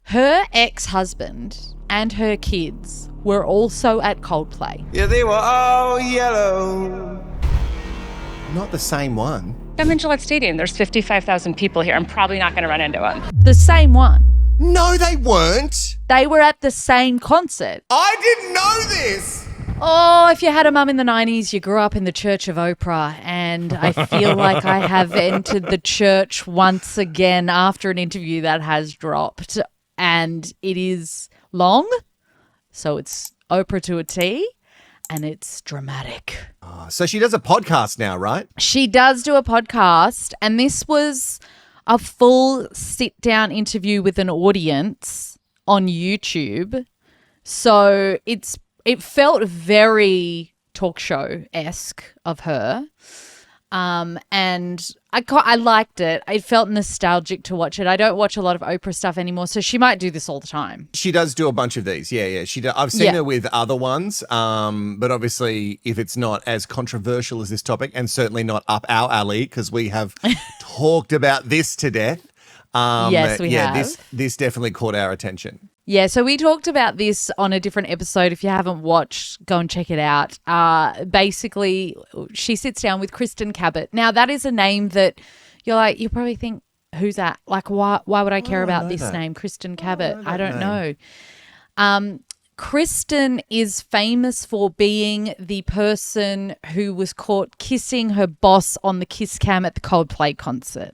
Her ex-husband and her kids were also at Coldplay. Yeah, they were all yellow. Not the same one. I'm in Gillette Stadium. There's 55,000 people here. I'm probably not going to run into one. The same one. No, they weren't. They were at the same concert. I didn't know this. Oh, if you had a mum in the 90s, you grew up in the Church of Oprah, and I feel like I have entered the church once again after an interview that has dropped, and it is long, so it's Oprah to a T, and it's dramatic. Oh, so she does a podcast now, right? She does do a podcast, and this was a full sit-down interview with an audience on YouTube, so it felt very talk show-esque of her, and I liked it. It felt nostalgic to watch it. I don't watch a lot of Oprah stuff anymore, so she might do this all the time. She does do a bunch of these. Yeah. I've seen her with other ones, but obviously if it's not as controversial as this topic, and certainly not up our alley because we have talked about this to death. Yes, we have. This definitely caught our attention. Yeah, so we talked about this on a different episode. If you haven't watched, go and check it out. Basically, she sits down with Kristen Cabot. Now, that is a name that you probably think, who's that? Like, why would I care about this name, Kristen Cabot? I don't know. Kristen is famous for being the person who was caught kissing her boss on the kiss cam at the Coldplay concert.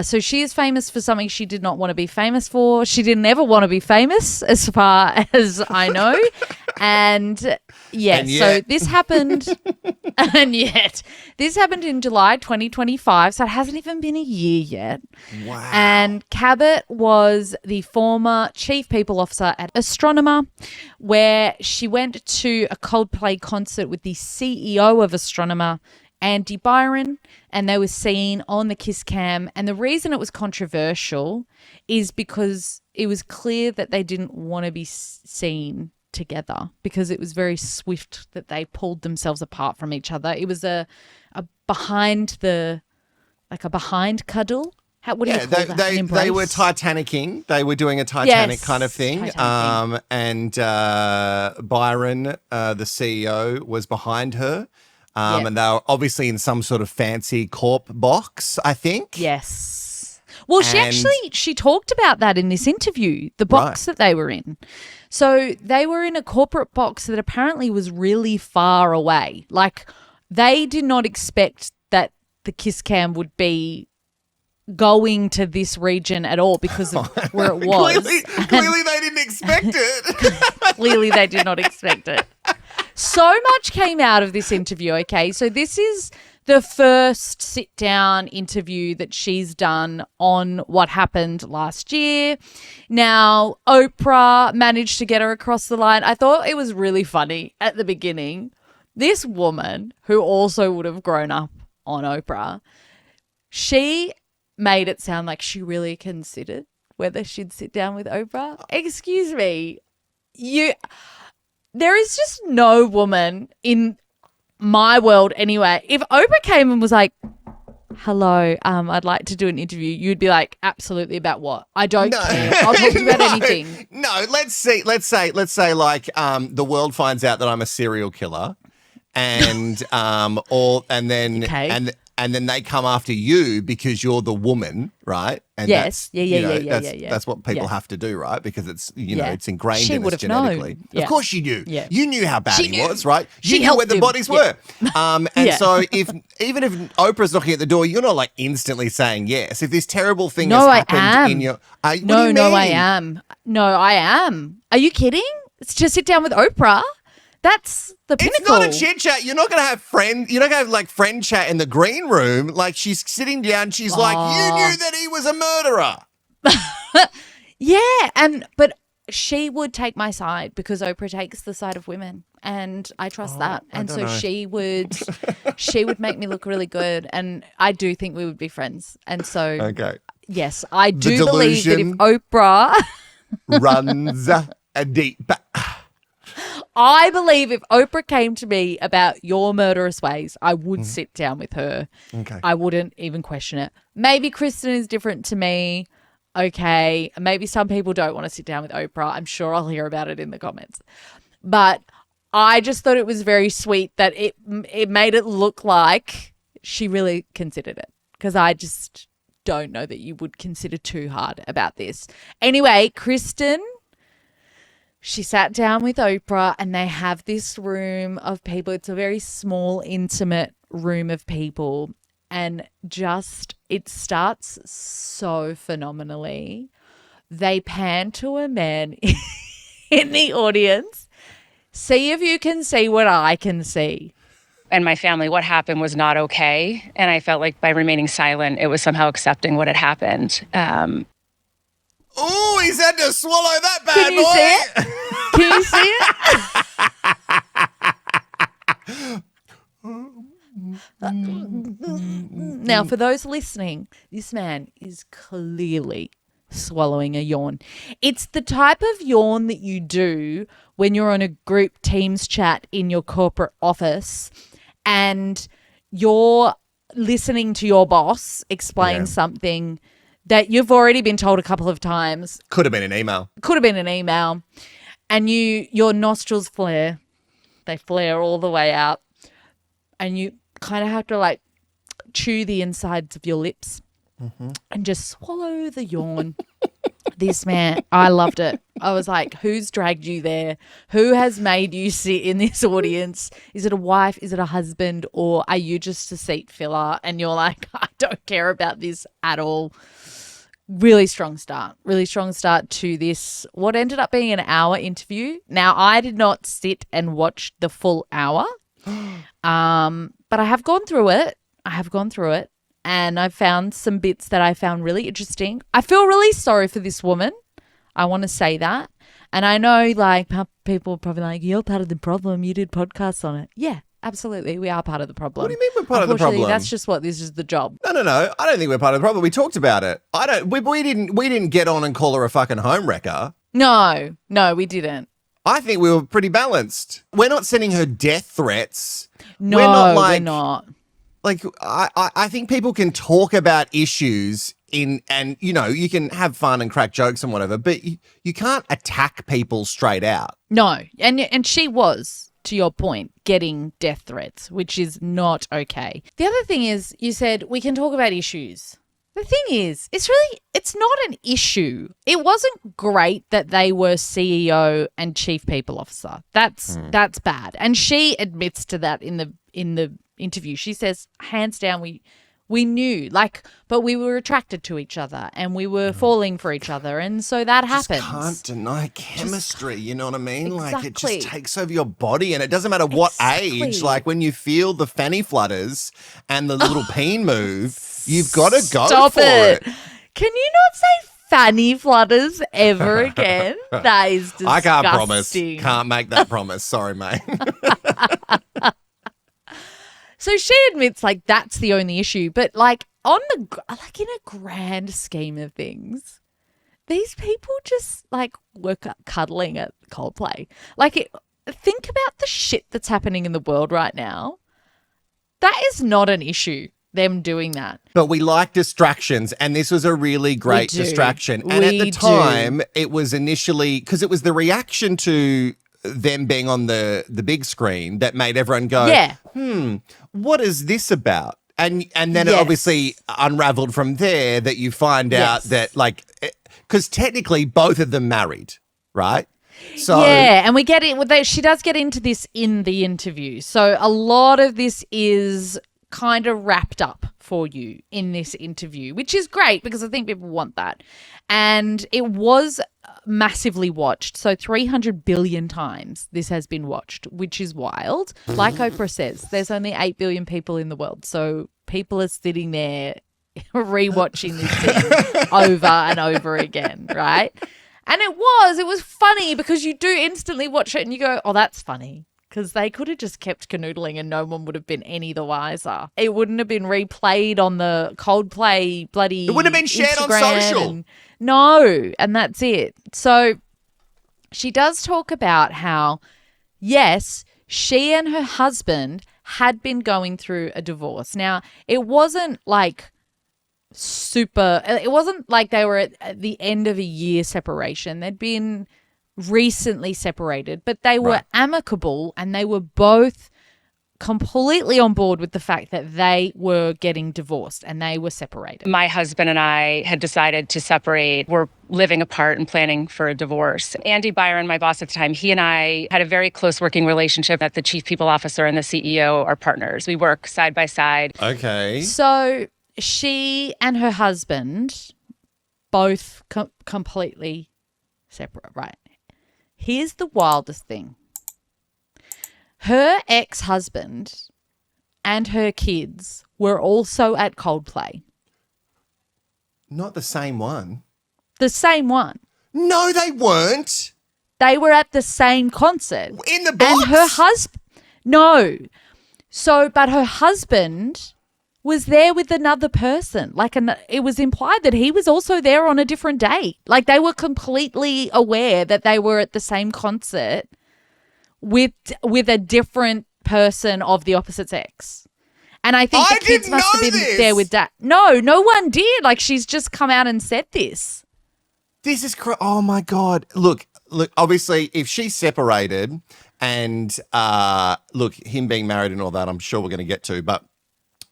So she is famous for something she did not want to be famous for. She didn't ever want to be famous, as far as I know. And so this happened. And yet, this happened in July 2025. So it hasn't even been a year yet. Wow. And Cabot was the former chief people officer at Astronomer, where she went to a Coldplay concert with the CEO of Astronomer, Andy Byron, and they were seen on the kiss cam. And the reason it was controversial is because it was clear that they didn't want to be seen together, because it was very swift that they pulled themselves apart from each other. It was a behind cuddle. What do you call that? They were Titanicking. They were doing a Titanic kind of thing. And Byron, the CEO, was behind her. And they were obviously in some sort of fancy corp box, I think. Yes. Well, she talked about that in this interview, the box that they were in. So they were in a corporate box that apparently was really far away. Like, they did not expect that the kiss cam would be going to this region at all because of where it was. Clearly they didn't expect it. Clearly they did not expect it. So much came out of this interview, okay? So this is the first sit-down interview that she's done on what happened last year. Now, Oprah managed to get her across the line. I thought it was really funny at the beginning. This woman, who also would have grown up on Oprah, she made it sound like she really considered whether she'd sit down with Oprah. Excuse me. There is just no woman in my world anyway. If Oprah came and was like, hello, I'd like to do an interview, you'd be like, absolutely, about what? I don't care. I'll talk to you about anything. No, let's say like the world finds out that I'm a serial killer and then they come after you because you're the woman, right? And yes. That's what people have to do, right? Because it's, it's ingrained in us genetically. Yeah. Of course you do. Yeah. You knew how bad he was, right? She You knew where the bodies were. So even if Oprah's knocking at the door, you're not like instantly saying yes. If this terrible thing has happened in your... I am. No, I am. Are you kidding? It's just sit down with Oprah. That's the pinnacle. It's not a chit chat. You're not going to have friend chat in the green room. Like, she's sitting down. She's like, you knew that he was a murderer. Yeah. But she would take my side because Oprah takes the side of women, and I trust that. And so she would make me look really good. And I do think we would be friends. And so, yes, I do believe that if Oprah runs deep. I believe if Oprah came to me about your murderous ways, I would sit down with her. Okay. I wouldn't even question it. Maybe Kristen is different to me. okay. Maybe some people don't want to sit down with Oprah. I'm sure I'll hear about it in the comments. But I just thought it was very sweet that it made it look like she really considered it, because I just don't know that you would consider too hard about this. Anyway, Kristen, she sat down with Oprah and they have this room of people. It's a very small, intimate room of people, and just it starts so phenomenally. They pan to a man in the audience. See if you can see what I can see. And my family, what happened was not okay. And I felt like by remaining silent, it was somehow accepting what had happened. Oh, he's had to swallow that bad Can you boy. see it? Can you see it? Now, for those listening, this man is clearly swallowing a yawn. It's the type of yawn that you do when you're on a group Teams chat in your corporate office and you're listening to your boss explain something that you've already been told a couple of times. Could have been an email. And your nostrils flare. They flare all the way out. And you kind of have to like chew the insides of your lips and just swallow the yawn. This man, I loved it. I was like, who's dragged you there? Who has made you sit in this audience? Is it a wife? Is it a husband? Or are you just a seat filler? And you're like, I don't care about this at all. Really strong start to this, what ended up being an hour interview. Now, I did not sit and watch the full hour, but I have gone through it. And I found some bits that I found really interesting. I feel really sorry for this woman. I want to say that. And I know like people are probably like, you're part of the problem. You did podcasts on it. Yeah, absolutely. We are part of the problem. What do you mean we're part of the problem? That's just what this is the job. No. I don't think we're part of the problem. We talked about it. We didn't get on and call her a fucking home wrecker. No, we didn't. I think we were pretty balanced. We're not sending her death threats. No, we're not. Like, I think people can talk about issues and, you know, you can have fun and crack jokes and whatever, but you can't attack people straight out. No. And she was, to your point, getting death threats, which is not okay. The other thing is, you said we can talk about issues. The thing is, it's not an issue. It wasn't great that they were CEO and chief people officer. That's bad. And she admits to that in the interview. She says, hands down, we knew, but we were attracted to each other and we were falling for each other. And so that happens. You can't deny chemistry, you know what I mean? Exactly. Like it just takes over your body and it doesn't matter what age. Like when you feel the fanny flutters and the little peen move, you've got to go Stop for it. Can you not say fanny flutters ever again? That is disgusting. I can't promise. Can't make that promise. Sorry, mate. So she admits that's the only issue, but in a grand scheme of things, these people just were cuddling at Coldplay. Think about the shit that's happening in the world right now. That is not an issue, them doing that. But we like distractions, and this was a really great distraction. And at the time, it was initially, because it was the reaction to them being on the big screen that made everyone go, what is this about? And then it obviously unraveled from there that you find out that because technically both of them married, right? So and we get it. She does get into this in the interview. So a lot of this is kind of wrapped up for you in this interview, which is great because I think people want that. And it was massively watched. So 300 billion times this has been watched, which is wild. Like Oprah says, there's only 8 billion people in the world. So people are sitting there rewatching this thing over and over again, right? And it was funny because you do instantly watch it and you go, oh, that's funny. Because they could have just kept canoodling and no one would have been any the wiser. It wouldn't have been replayed on the Coldplay bloody It wouldn't have been shared Instagram on social. No, and that's it. So she does talk about how, yes, she and her husband had been going through a divorce. Now, it wasn't super. It wasn't like they were at the end of a year separation. They'd been recently separated, but they were amicable, and they were both completely on board with the fact that they were getting divorced and they were separated. My husband and I had decided to separate. We're living apart and planning for a divorce. Andy Byron, my boss at the time, he and I had a very close working relationship. That the chief people officer and the CEO are partners. We work side by side. Okay. So she and her husband both completely separate, right? Here's the wildest thing. Her ex-husband and her kids were also at Coldplay. Not the same one. The same one. No, they weren't. They were at the same concert. In the box? And her husband... No. So, but her husband was there with another person. It was implied that he was also there on a different day. Like, they were completely aware that they were at the same concert with a different person of the opposite sex. And I think the kids must have been there with Dad. No one did. Like, she's just come out and said this. This is oh my God. Look, obviously if she's separated and look, him being married and all that, I'm sure we're going to get to, but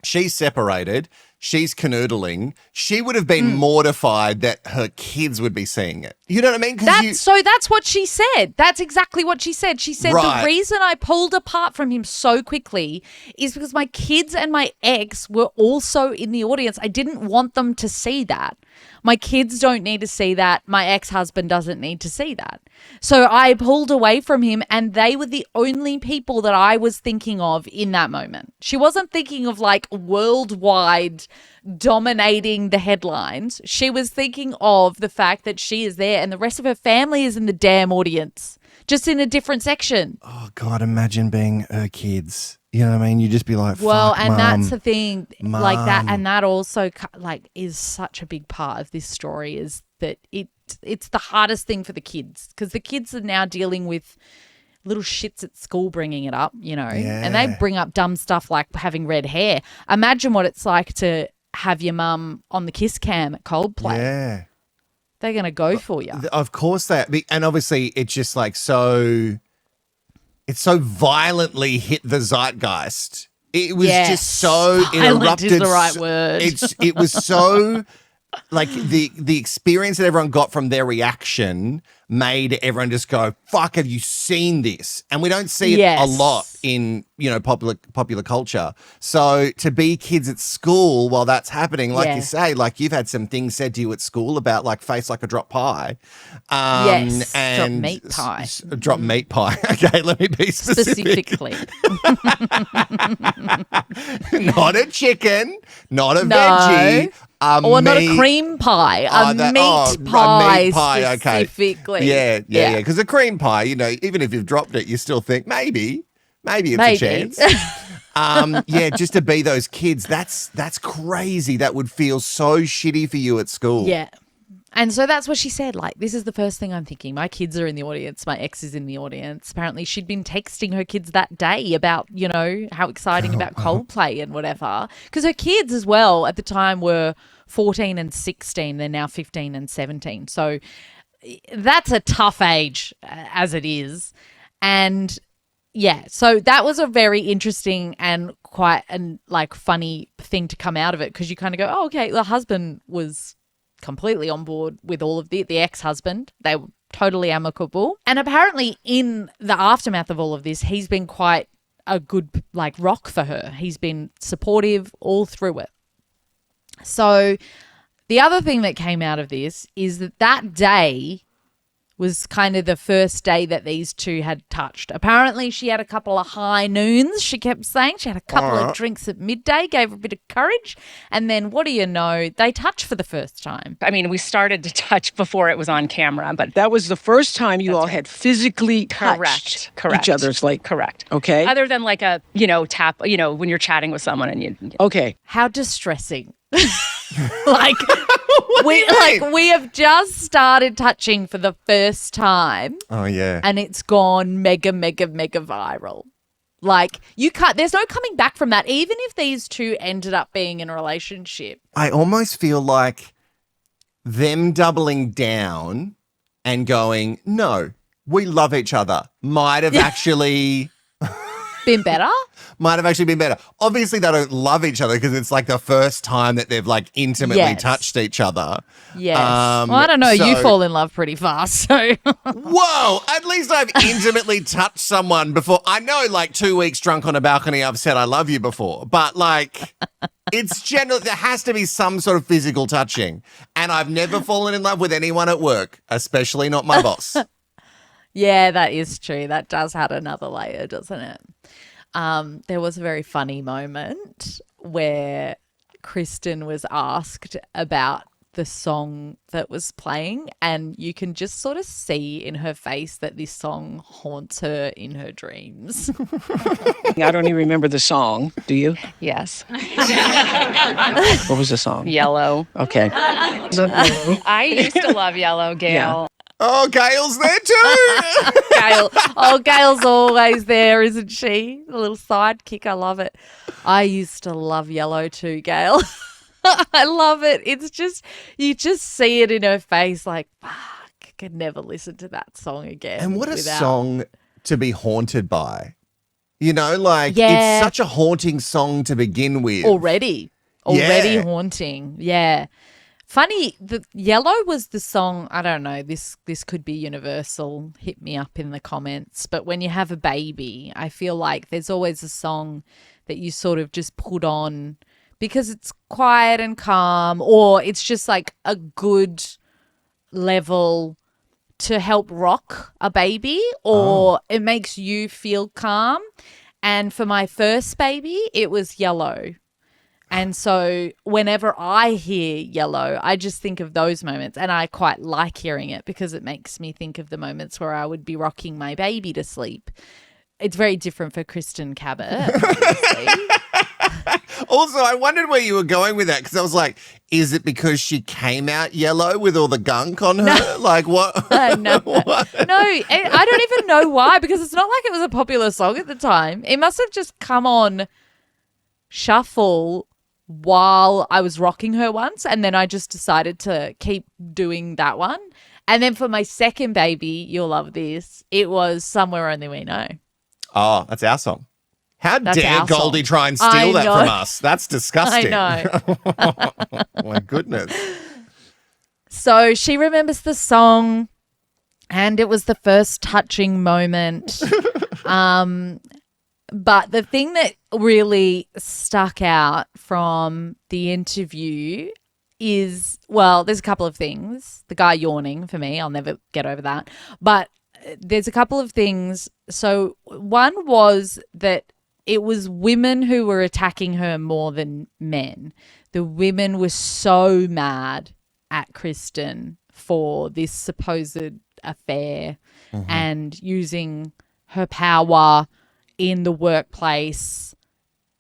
she's separated, she's canoodling, she would have been mortified that her kids would be seeing it. You know what I mean? So that's what she said. That's exactly what she said. She said, Right. The reason I pulled apart from him so quickly is because my kids and my ex were also in the audience. I didn't want them to see that. My kids don't need to see that. My ex-husband doesn't need to see that. So I pulled away from him, and they were the only people that I was thinking of in that moment. She wasn't thinking of like worldwide dominating the headlines. She was thinking of the fact that she is there and the rest of her family is in the damn audience, just in a different section. Oh God, imagine being her kids. You know what I mean? You just be like, well, fuck, and Mum, that's the thing, like that, Mum. and that also like is such a big part of this story, is that it's the hardest thing for the kids, because the kids are now dealing with little shits at school bringing it up, you know, and they bring up dumb stuff like having red hair. Imagine what it's like to have your mum on the kiss cam at Coldplay. Yeah. They're going to go for you. Of course and obviously it's just like it's so violently hit the zeitgeist. It was just so Violent interrupted. is the right word. It was so like the experience that everyone got from their reaction made everyone just go, fuck, have you seen this? And we don't see it a lot in, you know, popular culture. So to be kids at school while that's happening, like you say, like you've had some things said to you at school about like face like a drop pie. And drop meat pie. Drop meat pie. Okay, let me be specifically. Not a chicken, not a veggie. Or not a cream pie, a meat pie specifically. Okay. Yeah. Because a cream pie, you know, even if you've dropped it, you still think maybe it's a chance. Just to be those kids, that's crazy. That would feel so shitty for you at school. Yeah. And so that's what she said. Like, this is the first thing I'm thinking. My kids are in the audience. My ex is in the audience. Apparently, she'd been texting her kids that day about, you know, how exciting about Coldplay and whatever. Because her kids as well at the time were 14 and 16. They're now 15 and 17. So that's a tough age as it is. And yeah, so that was a very interesting and quite funny thing to come out of it, because you kind of go, oh, okay, the husband was completely on board with all of the ex-husband. They were totally amicable. And apparently in the aftermath of all of this, he's been quite a good rock for her. He's been supportive all through it. So the other thing that came out of this is that day was kind of the first day that these two had touched. Apparently she had a couple of high noons, she kept saying. She had a couple of drinks at midday, gave her a bit of courage, and then what do you know, they touched for the first time. I mean, we started to touch before it was on camera, but that was the first time you all had physically touched each other's Correct. Okay. Other than like a, tap, when you're chatting with someone and you. Okay. How distressing. We have just started touching for the first time. Oh, yeah. And it's gone mega, mega, mega viral. Like, you can't, there's no coming back from that, even if these two ended up being in a relationship. I almost feel like them doubling down and going, no, we love each other, might have actually been better. Obviously, they don't love each other because it's like the first time that they've like intimately touched each other. Yes. Well, I don't know. You fall in love pretty fast. So. Whoa. At least I've intimately touched someone before. I know like 2 weeks drunk on a balcony I've said I love you before. But like it's general. There has to be some sort of physical touching. And I've never fallen in love with anyone at work, especially not my boss. Yeah, that is true. That does add another layer, doesn't it? There was a very funny moment where Kristen was asked about the song that was playing, and you can just sort of see in her face that this song haunts her in her dreams. I don't even remember the song. Do you? Yes. What was the song? Yellow. Okay. I used to love Yellow, Gail. Yeah. Oh, Gail's there too. Gail. Oh, Gail's always there, isn't she? A little sidekick. I love it. I used to love Yellow too, Gail. I love it. It's just, you just see it in her face like, fuck, I could never listen to that song again. And what a song to be haunted by. You know, like Yeah. it's such a haunting song to begin with. Already Yeah. haunting. Yeah. Funny, the Yellow was the song, I don't know, this could be universal, hit me up in the comments, but when you have a baby, I feel like there's always a song that you sort of just put on because it's quiet and calm, or it's just like a good level to help rock a baby, or it makes you feel calm. And for my first baby, it was Yellow. And so whenever I hear Yellow, I just think of those moments, and I quite like hearing it because it makes me think of the moments where I would be rocking my baby to sleep. It's very different for Kristen Cabot, obviously. Also, I wondered where you were going with that because I was like, is it because she came out yellow with all the gunk on her? No. Like what? No, What? no, I don't even know why, because it's not like it was a popular song at the time. It must have just come on shuffle while I was rocking her once, and then I just decided to keep doing that one. And then for my second baby, you'll love this, it was Somewhere Only We Know. Oh, that's our song. How That's dare our Goldie song. try and steal I that know. from us? That's disgusting. I know. My goodness. So she remembers the song, and it was the first touching moment. But the thing that really stuck out from the interview is, well, there's a couple of things. The guy yawning for me, I'll never get over that. But there's a couple of things. So one was that it was women who were attacking her more than men. The women were so mad at Kristen for this supposed affair and using her power in the workplace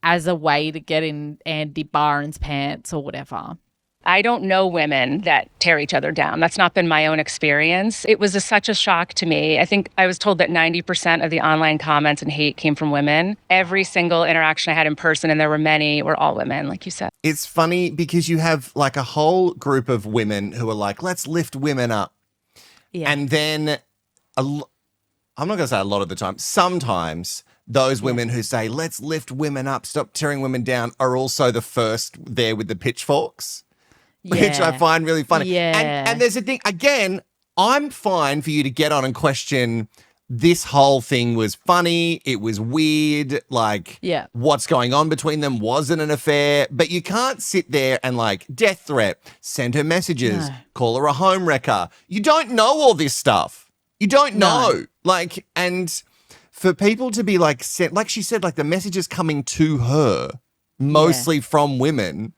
as a way to get in Andy Byron's pants or whatever. I don't know women that tear each other down. That's not been my own experience. It was such a shock to me. I think I was told that 90% of the online comments and hate came from women. Every single interaction I had in person, and there were many, were all women, like you said. It's funny because you have like a whole group of women who are like, let's lift women up. Yeah. And then I'm not going to say a lot of the time, sometimes those women who say, let's lift women up, stop tearing women down, are also the first there with the pitchforks, which I find really funny. Yeah. And there's a thing, again, I'm fine for you to get on and question this whole thing was funny, it was weird, like what's going on between them wasn't an affair, but you can't sit there and like death threat, send her messages, call her a home wrecker. You don't know all this stuff. You don't know. Like, and for people to be like, like she said, like the messages coming to her, mostly from women.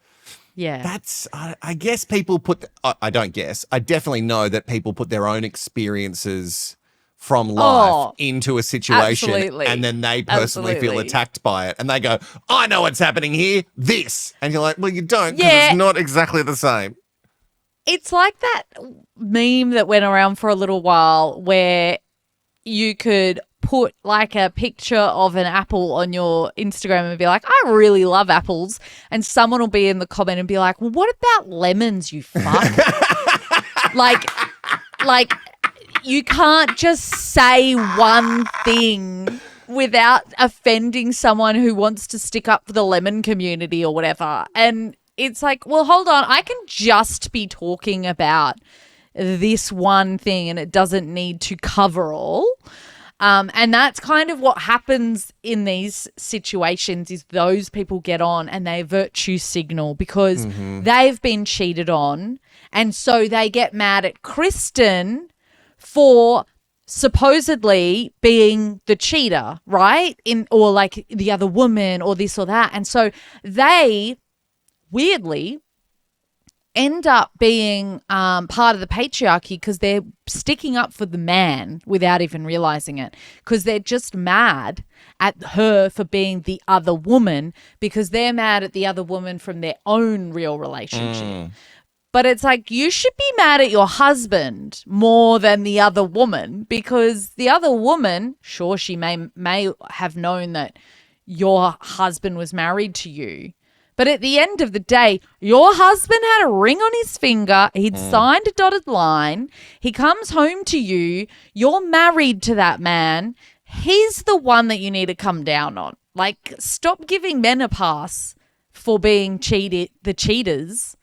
Yeah. That's, I guess people put, I don't guess, I definitely know that people put their own experiences from life into a situation, absolutely. and then they personally feel attacked by it, and they go, I know what's happening here, this. And you're like, well, you don't, because it's not exactly the same. It's like that meme that went around for a little while where you could put like a picture of an apple on your Instagram and be like, I really love apples. And someone will be in the comment and be like, well, what about lemons, you fuck? like you can't just say one thing without offending someone who wants to stick up for the lemon community or whatever. And it's like, well, hold on. I can just be talking about this one thing and it doesn't need to cover all. And that's kind of what happens in these situations is those people get on and they virtue signal because they've been cheated on. And so they get mad at Kristen for supposedly being the cheater, right? Or like the other woman or this or that. And so they weirdly end up being part of the patriarchy because they're sticking up for the man without even realizing it, because they're just mad at her for being the other woman because they're mad at the other woman from their own real relationship. But it's like you should be mad at your husband more than the other woman, because the other woman, sure, she may have known that your husband was married to you, but at the end of the day, your husband had a ring on his finger. He'd signed a dotted line. He comes home to you. You're married to that man. He's the one that you need to come down on. Like, stop giving men a pass for being the cheaters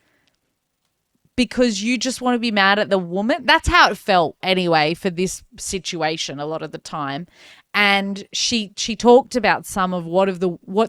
because you just want to be mad at the woman. That's how it felt anyway for this situation a lot of the time. And she talked about some of what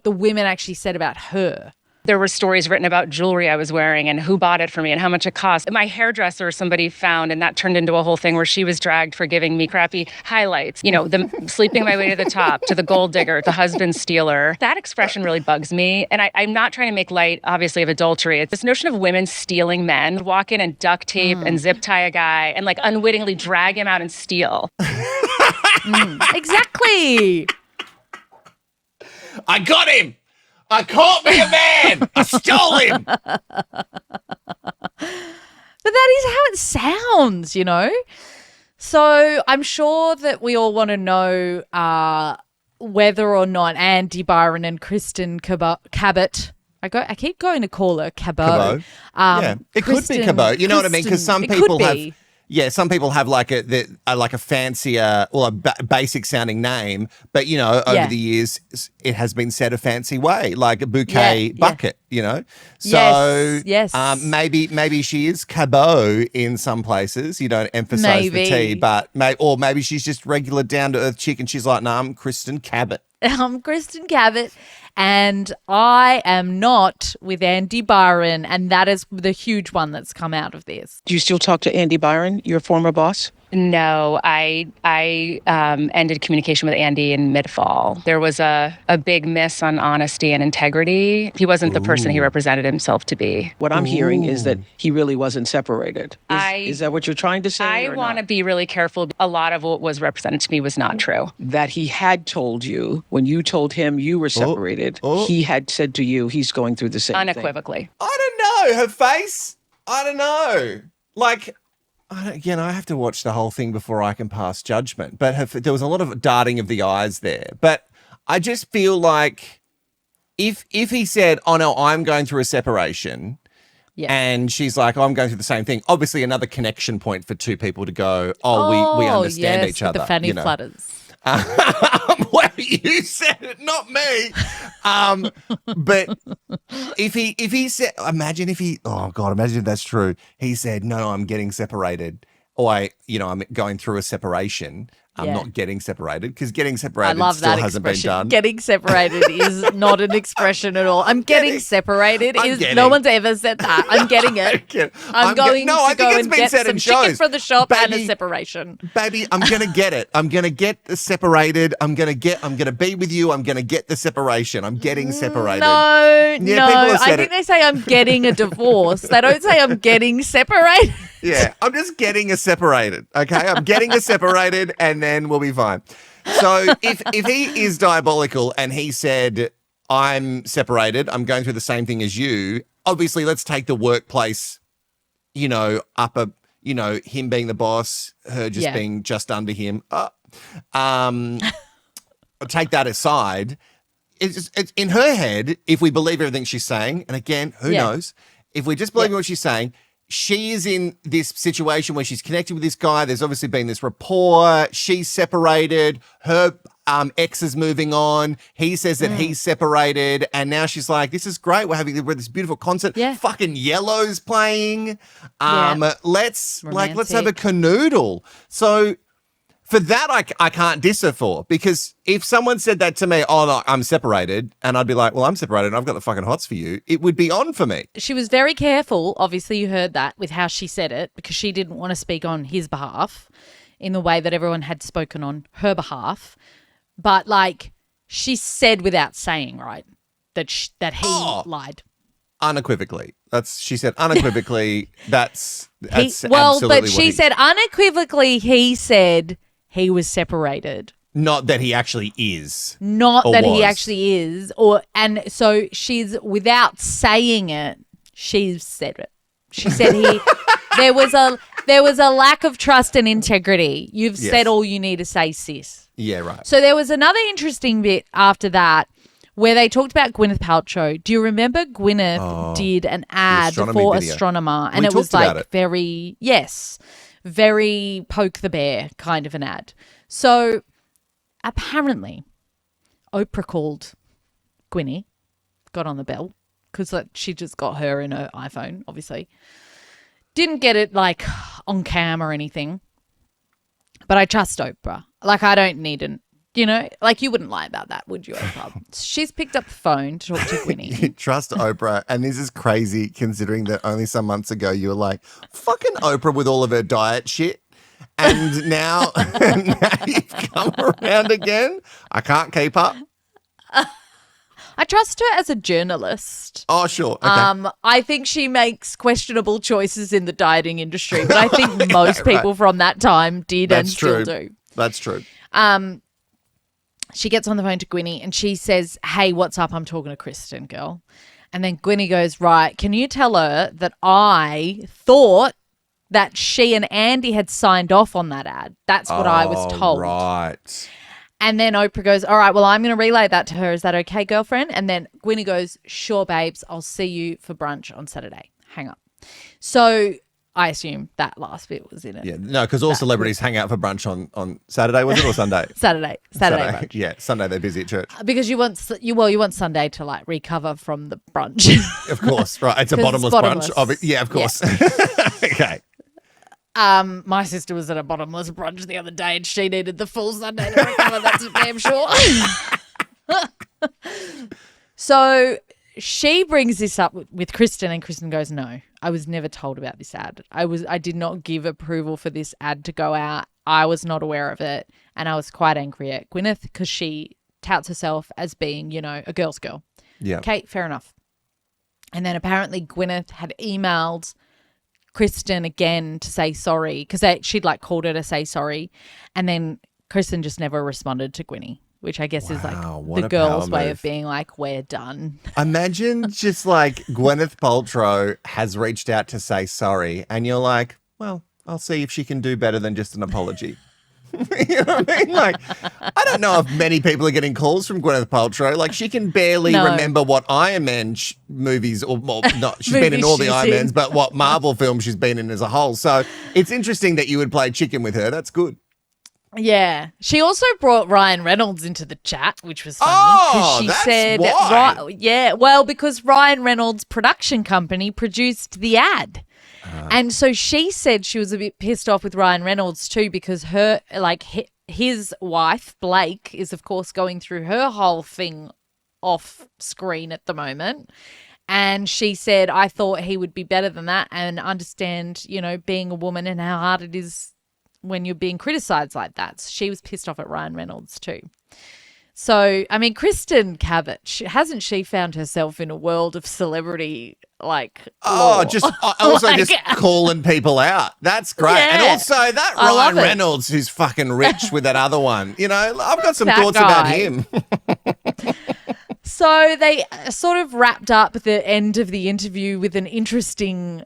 the women actually said about her. There were stories written about jewelry I was wearing and who bought it for me and how much it cost. My hairdresser somebody found, and that turned into a whole thing where she was dragged for giving me crappy highlights. You know, the sleeping my way to the top, to the gold digger, the husband stealer. That expression really bugs me. And I'm not trying to make light, obviously, of adultery. It's this notion of women stealing men, walk in and duct tape and zip tie a guy and like unwittingly drag him out and steal. Exactly. I got him. I caught me a man. I stole him. But that is how it sounds, you know? So I'm sure that we all want to know whether or not Andy Byron and Kristen Cabot, I keep going to call her Cabot. Yeah, it could be Cabot. You know what I mean? Because some people have... Yeah, some people have like a fancier or a basic sounding name, but you know, over the years it has been said a fancy way, like a bouquet bucket. You know, so yes. Maybe she is Cabot in some places. You don't emphasize the T, but maybe she's just regular down to earth chick, and she's like, "Nah, I'm Kristen Cabot." I'm Kristen Cabot. And I am not with Andy Byron, and that is the huge one that's come out of this. Do you still talk to Andy Byron, your former boss? No, I ended communication with Andy in mid-fall. There was a big miss on honesty and integrity. He wasn't the person he represented himself to be. What I'm hearing is that he really wasn't separated. Is that what you're trying to say? I want to be really careful. A lot of what was represented to me was not true. That he had told you, when you told him you were separated, he had said to you he's going through the same unequivocally. thing. I don't know. Her face? I don't know. Like... Again, I have to watch the whole thing before I can pass judgment. But there was a lot of darting of the eyes there. But I just feel like if he said, "Oh no, I'm going through a separation," and she's like, "Oh, I'm going through the same thing," obviously another connection point for two people to go, we understand each other. The fanny flutters. Well, you said it, not me. But if he said, imagine if that's true. He said, no, I'm getting separated. Or I'm going through a separation. I'm not getting separated, because getting separated still hasn't been done. Getting separated is not an expression at all. I'm getting separated. No one's ever said that. I'm getting it. I'm going to go and get some chicken from the shop and a separation. Baby, I'm going to get it. I'm going to get the separated. I'm going to be with you. I'm going to get the separation. I'm getting separated. No. I think they say I'm getting a divorce. They don't say I'm getting separated. Yeah, I'm just getting us separated, okay? I'm getting us separated, and then we'll be fine. So if he is diabolical and he said, I'm separated, I'm going through the same thing as you, obviously let's take the workplace, him being the boss, her just being just under him. take that aside, it's in her head, if we believe everything she's saying, and again, who knows, if we just believe what she's saying, she is in this situation where she's connected with this guy. There's obviously been this rapport. She's separated. Her ex is moving on. He says that he's separated. And now she's like, this is great. We're having this beautiful concert. Yeah. Fucking Yellow's playing. Let's have a canoodle. So for that, I can't diss her for, because if someone said that to me, oh, no, I'm separated, and I'd be like, well, I'm separated and I've got the fucking hots for you, it would be on for me. She was very careful, obviously you heard that, with how she said it, because she didn't want to speak on his behalf in the way that everyone had spoken on her behalf. But, like, she said without saying, right, that he lied. Unequivocally. She said unequivocally, that's but absolutely she said unequivocally, he said he was separated. Not that he actually is. Not that he actually is. And so she's, without saying it, she's said it. She said there was a lack of trust and integrity. You've said all you need to say, sis. Yeah, right. So there was another interesting bit after that where they talked about Gwyneth Paltrow. Do you remember Gwyneth did an ad for Astronomer? And it was like very poke the bear kind of an ad. So apparently Oprah called Gwyneth, got on the bell, because she just got her in her iPhone, obviously. Didn't get it like on cam or anything. But I trust Oprah. Like, I don't need an, like, you wouldn't lie about that, would you, Oprah? She's picked up the phone to talk to Gwyneth. You trust Oprah, and this is crazy considering that only some months ago you were like, fucking Oprah with all of her diet shit. And now you've come around again. I can't keep up. I trust her as a journalist. Oh, sure. Okay. I think she makes questionable choices in the dieting industry, but I think most people from that time did still do. That's true. She gets on the phone to Gwyneth and she says, hey, what's up? I'm talking to Kristen, girl. And then Gwyneth goes, right, can you tell her that I thought that she and Andy had signed off on that ad? That's what I was told. Right. And then Oprah goes, all right, well, I'm going to relay that to her. Is that okay, girlfriend? And then Gwyneth goes, sure, babes. I'll see you for brunch on Saturday. Hang up. So I assume that last bit was in it. Yeah, no, because all celebrities hang out for brunch on Saturday, was it, or Sunday? Saturday brunch. Yeah, Sunday they're busy at church. Because you want Sunday to like recover from the brunch. Of course, right. It's a bottomless brunch. Yeah, of course. Yeah. Okay. My sister was at a bottomless brunch the other day and she needed the full Sunday to recover, that's for damn sure. So she brings this up with Kristen and Kristen goes, no, I was never told about this ad. I did not give approval for this ad to go out. I was not aware of it. And I was quite angry at Gwyneth because she touts herself as being, a girl's girl. Yeah. Okay, fair enough. And then apparently Gwyneth had emailed Kristen again to say sorry because she'd like called her to say sorry. And then Kristen just never responded to Gwyneth, which I guess is like the girl's way of being like, we're done. Imagine just like Gwyneth Paltrow has reached out to say sorry and you're like, well, I'll see if she can do better than just an apology. You know what I mean? Like, I don't know if many people are getting calls from Gwyneth Paltrow. Like, she can barely remember what Iron Man movies, or well, not, she's been in all the Iron Mans, but what Marvel films she's been in as a whole. So it's interesting that you would play chicken with her. That's good. Yeah. She also brought Ryan Reynolds into the chat, which was funny. Oh, she that's said, why. well, because Ryan Reynolds' production company produced the ad. And so she said she was a bit pissed off with Ryan Reynolds too because his wife, Blake, is of course going through her whole thing off screen at the moment. And she said, I thought he would be better than that and understand, being a woman and how hard it is when you're being criticized like that. So she was pissed off at Ryan Reynolds too. So, I mean, Kristen Cabot, hasn't she found herself in a world of celebrity lore? Just calling people out. That's great. Yeah. And also that Ryan Reynolds who's fucking rich with that other one. I've got some thoughts about him. So they sort of wrapped up the end of the interview with an interesting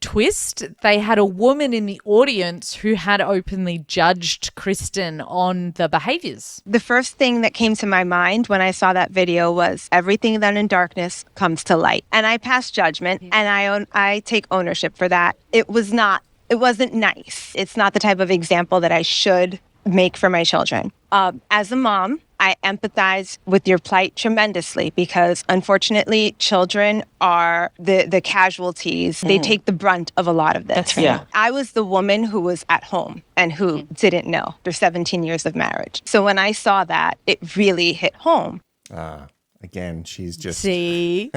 twist. They had a woman in the audience who had openly judged Kristen on the behaviors. The first thing that came to my mind when I saw that video was everything done in darkness comes to light. And I pass judgment, and I take ownership for that. It wasn't nice. It's not the type of example that I should make for my children. As a mom, I empathize with your plight tremendously because, unfortunately, children are the casualties. They take the brunt of a lot of this. That's right. Yeah. I was the woman who was at home and who didn't know after 17 years of marriage. So when I saw that, it really hit home. Again, she's just... See,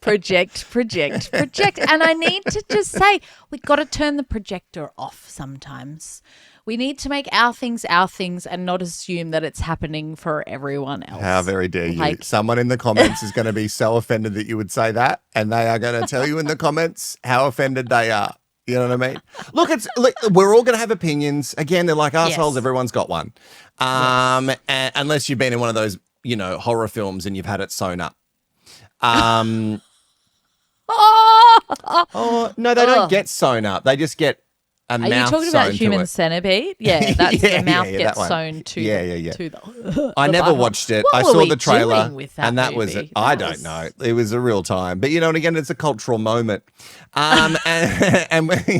project. And I need to just say, we got to turn the projector off sometimes. We need to make our things and not assume that it's happening for everyone else. How very dare you. Someone in the comments is going to be so offended that you would say that, and they are going to tell you in the comments how offended they are. You know what I mean? Look, we're all going to have opinions. Again, they're like assholes. Yes. Everyone's got one. And unless you've been in one of those, horror films and you've had it sewn up. No, they don't get sewn up. They just get a mouth sewn to it. Are you talking about Human Centipede? Yeah, that's the mouth gets sewn to the I never watched it. I saw the trailer and that was it. I don't know. It was a real time. But again, it's a cultural moment. And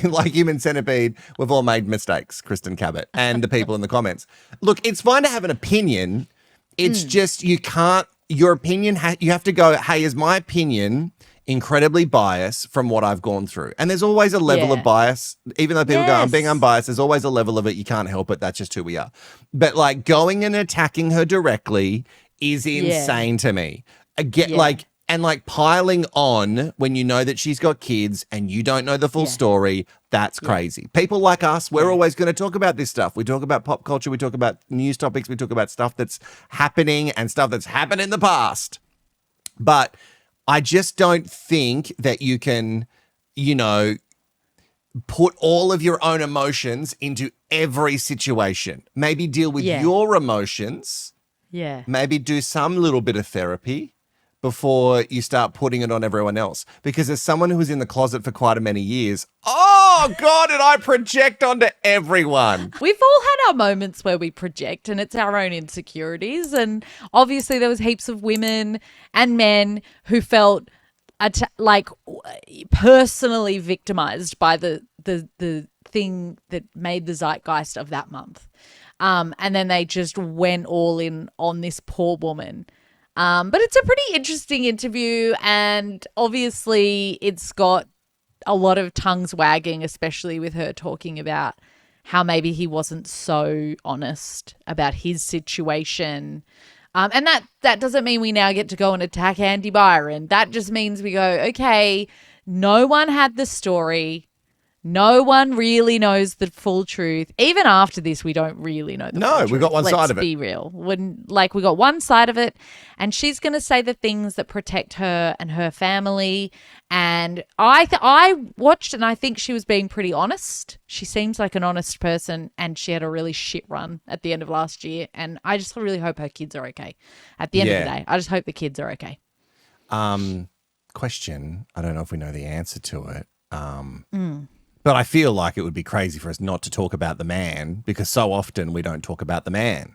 like Human Centipede, we've all made mistakes, Kristen Cabot and the people in the comments. Look, it's fine to have an opinion. It's just your opinion, you have to go, hey, is my opinion incredibly biased from what I've gone through? And there's always a level of bias. Even though people go, I'm being unbiased, there's always a level of it. You can't help it. That's just who we are. But like going and attacking her directly is insane to me. And piling on when you know that she's got kids and you don't know the full story, that's crazy. People like us, we're always going to talk about this stuff. We talk about pop culture. We talk about news topics. We talk about stuff that's happening and stuff that's happened in the past. But I just don't think that you can, put all of your own emotions into every situation. Maybe deal with your emotions. Yeah. Maybe do some little bit of therapy before you start putting it on everyone else. Because as someone who was in the closet for quite a many years, oh God, did I project onto everyone. We've all had our moments where we project and it's our own insecurities. And obviously there was heaps of women and men who felt personally victimized by the thing that made the zeitgeist of that month. And then they just went all in on this poor woman. But it's a pretty interesting interview, and obviously it's got a lot of tongues wagging, especially with her talking about how maybe he wasn't so honest about his situation. And that doesn't mean we now get to go and attack Andy Byron. That just means we go, okay, no one had the story. No one really knows the full truth. Even after this, we don't really know the full truth. No, we got one side of it. Let's be real. We got one side of it, and she's going to say the things that protect her and her family. And I watched, and I think she was being pretty honest. She seems like an honest person, and she had a really shit run at the end of last year. And I just really hope her kids are okay. At the end of the day, I just hope the kids are okay. Question. I don't know if we know the answer to it. But I feel like it would be crazy for us not to talk about the man, because so often we don't talk about the man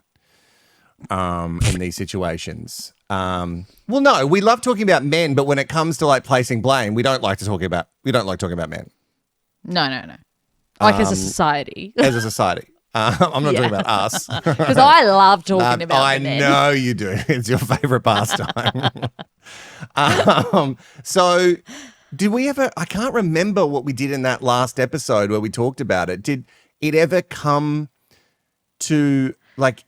in these situations. Well, no, we love talking about men, but when it comes to placing blame, we don't like talking about men. No. As a society. As a society. I'm not talking about us. Because I love talking about men. I know you do. It's your favorite pastime. So did we ever, I can't remember what we did in that last episode where we talked about it. Did it ever come to,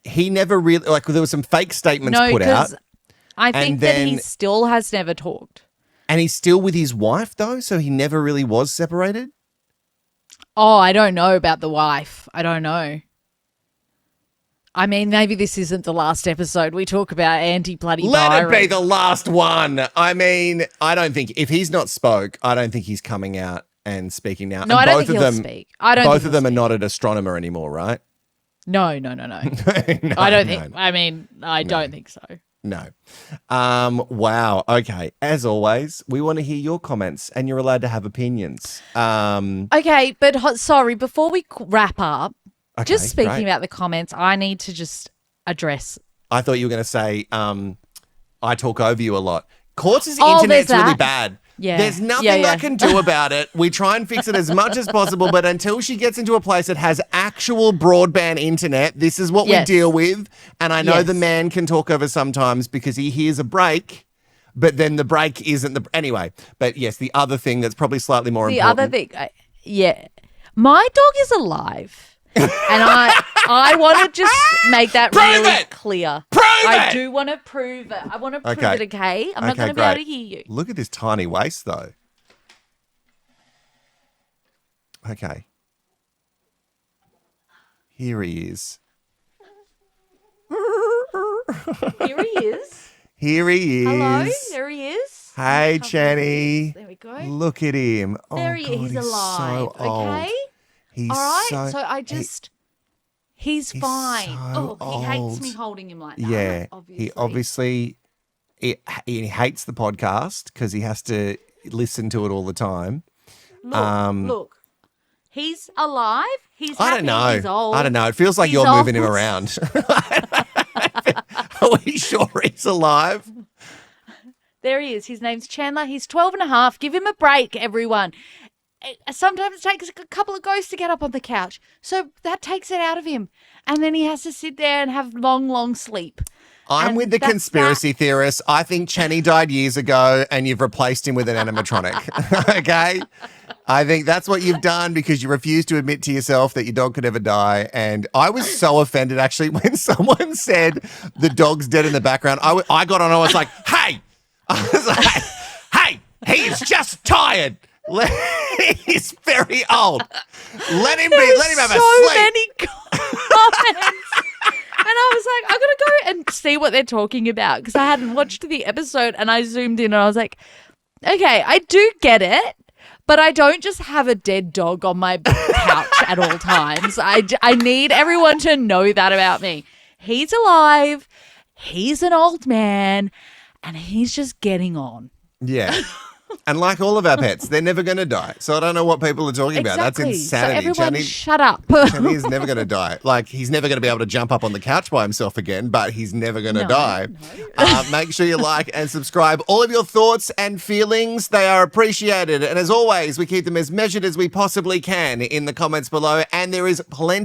he never really, there were some fake statements put out. I think that he still has never talked. And he's still with his wife though? So he never really was separated? Oh, I don't know about the wife. I don't know. I mean, maybe this isn't the last episode we talk about Andy Byron. Let it be the last one. I mean, I don't think, if he's not spoke, I don't think he's coming out and speaking now. No, I don't think he'll speak. Both of them are not an astronomer anymore, right? No. No, I don't think. I mean, I don't think so. No. Wow. Okay. As always, we want to hear your comments and you're allowed to have opinions. Okay, but sorry, before we wrap up, just speaking about the comments, I need to just address. I thought you were going to say, I talk over you a lot. Courts' internet's really bad. Yeah. There's nothing I can do about it. We try and fix it as much as possible, but until she gets into a place that has actual broadband internet, this is what we deal with. And I know the man can talk over sometimes because he hears a break, but then the break isn't the... Anyway, but yes, the other thing that's probably slightly more important. The other thing, my dog is alive. And I want to just make that really clear. I do want to prove it. I want to prove it, okay? I'm not going to be able to hear you. Look at this tiny waist, though. Okay. Here he is. Here he is. Here he is. Hello, there he is. Hey, Channy. There we go. Look at him. There he is. He's alive. So old. Okay. He's all right. so I just... He's fine. So he hates me holding him like that. Yeah. Obviously. He hates the podcast because he has to listen to it all the time. Look. He's alive. He's happy. I don't know. He's old. I don't know. It feels like you're moving him around. Are we sure he's alive? There he is. His name's Chandler. He's 12 and a half. Give him a break, everyone. Sometimes it takes a couple of goes to get up on the couch. So that takes it out of him. And then he has to sit there and have long, long sleep. I'm with the conspiracy theorists. I think Channy died years ago and you've replaced him with an animatronic. Okay? I think that's what you've done because you refuse to admit to yourself that your dog could ever die. And I was so offended, actually, when someone said the dog's dead in the background. I got on, I was like, hey! I was like, hey, he's just tired. He's very old. Let him have a sleep. So many comments. And I was like, I'm going to go and see what they're talking about because I hadn't watched the episode and I zoomed in and I was like, okay, I do get it, but I don't just have a dead dog on my couch at all times. I need everyone to know that about me. He's alive. He's an old man and he's just getting on. Yeah. And like all of our pets, they're never going to die. So I don't know what people are talking about. That's insanity. So everyone shut up. Channy is never going to die. Like, he's never going to be able to jump up on the couch by himself again, but he's never going to die. No. Make sure you like and subscribe. All of your thoughts and feelings, they are appreciated. And as always, we keep them as measured as we possibly can in the comments below. And there is plenty